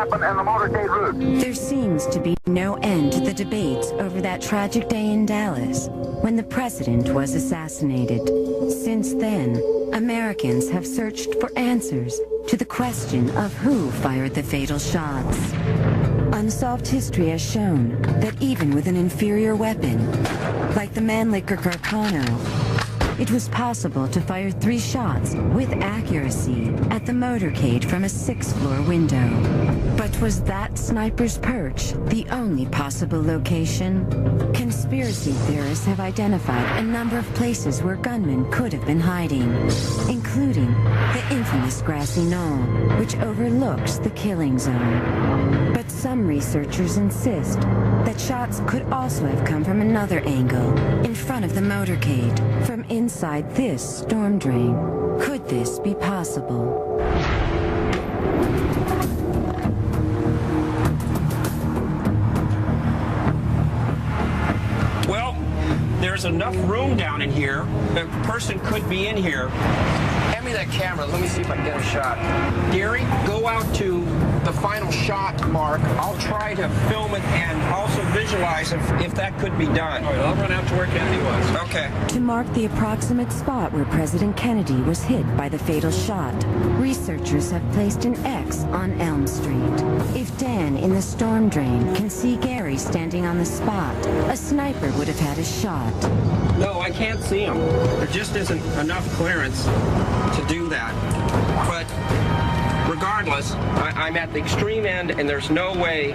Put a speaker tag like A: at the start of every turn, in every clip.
A: happened in the motorcade route.
B: There seems to be no end to the debates over that tragic day in Dallas when the president was assassinated. Since then, Americans have searched for answers to the question of who fired the fatal shots. Unsolved history has shown that even with an inferior weapon, like the Mannlicher Gargano, it was possible to fire 3 shots with accuracy at the motorcade from a 6th-floor window. But was that sniper's perch the only possible location? Conspiracy theorists have identified a number of places where gunmen could have been hiding, including the infamous grassy knoll, which overlooks the killing zone. But some researchers insist that shots could also have come from another angle, in front of the motorcade, from inside this storm drain. Could this be possible?
C: Well, there's enough room down in here. A person could be in here.
D: Hand me that camera. Let me see if I can get a shot.
C: Gary, go out to the final shot mark. I'll try to film it and also visualize if that could be done.
E: All right, I'll run out to where Kennedy was.
C: Okay.
B: To mark the approximate spot where President Kennedy was hit by the fatal shot, researchers have placed an X on Elm Street. If Dan in the storm drain can see Gary standing on the spot, a sniper would have had a shot.
C: No, I can't see him. There just isn't enough clearance to do that. But regardless, I'm at the extreme end, and there's no way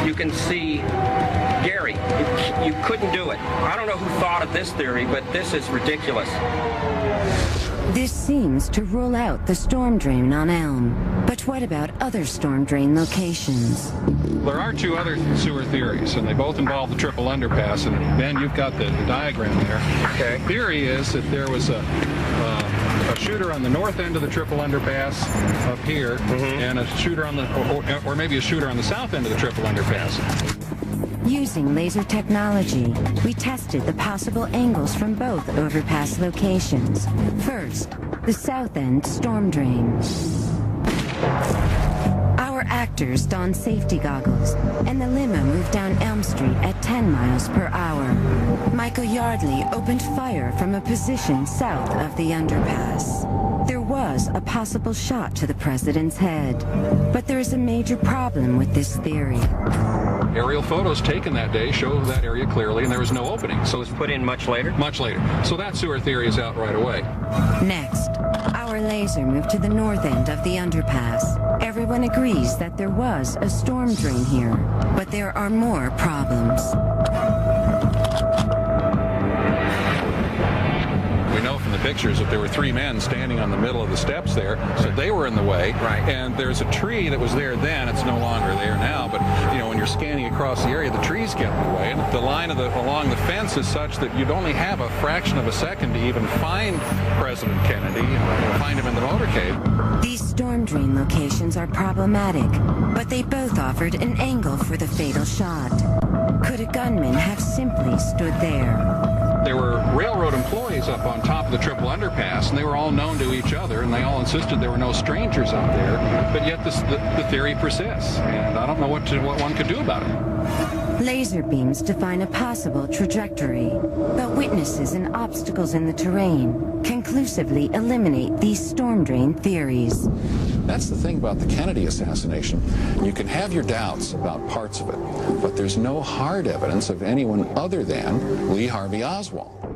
C: you can see Gary. You couldn't do it. I don't know who thought of this theory, but this is ridiculous.
B: This seems to rule out the storm drain on Elm. But what about other storm drain locations?
E: There are 2 other sewer theories, and they both involve the triple underpass, and Ben, you've got the diagram there.
D: Okay.
E: The theory is that there was a shooter on the north end of the triple underpass up here, and a shooter on the, or maybe a shooter on the south end of the triple underpass.
B: Using laser technology, we tested the possible angles from both overpass locations. First, the south end storm drain. Our actors donned safety goggles, and the limo moved down Elm Street at 10 miles per hour. Michael Yardley opened fire from a position south of the underpass. There was a possible shot to the president's head, but there is a major problem with this theory.
E: Aerial photos taken that day show that area clearly, and there was no opening.
C: So it's put in much later?
E: Much later. So that sewer theory is out right away.
B: Next, our laser moved to the north end of the underpass. Everyone agrees that there was a storm drain here, but there are more problems.
E: We know from the pictures that there were 3 men standing on the middle of the steps there, so they were in the way.
C: Right.
E: And there's a tree that was there then. It's no longer there now, but you know, when you're scanning across the area, the trees get in the way, and the line of along the fence is such that you'd only have a fraction of a second to even find President Kennedy and find him in the motorcade.
B: These storm drain locations are problematic, but they both offered an angle for the fatal shot. Could a gunman have simply stood there?
E: There were railroad employees up on top of the triple underpass, and they were all known to each other, and they all insisted there were no strangers up there, but yet the theory persists, and I don't know what one could do about it.
B: Laser beams define a possible trajectory, but witnesses and obstacles in the terrain conclusively eliminate these storm drain theories.
F: That's the thing about the Kennedy assassination. You can have your doubts about parts of it, but there's no hard evidence of anyone other than Lee Harvey Oswald.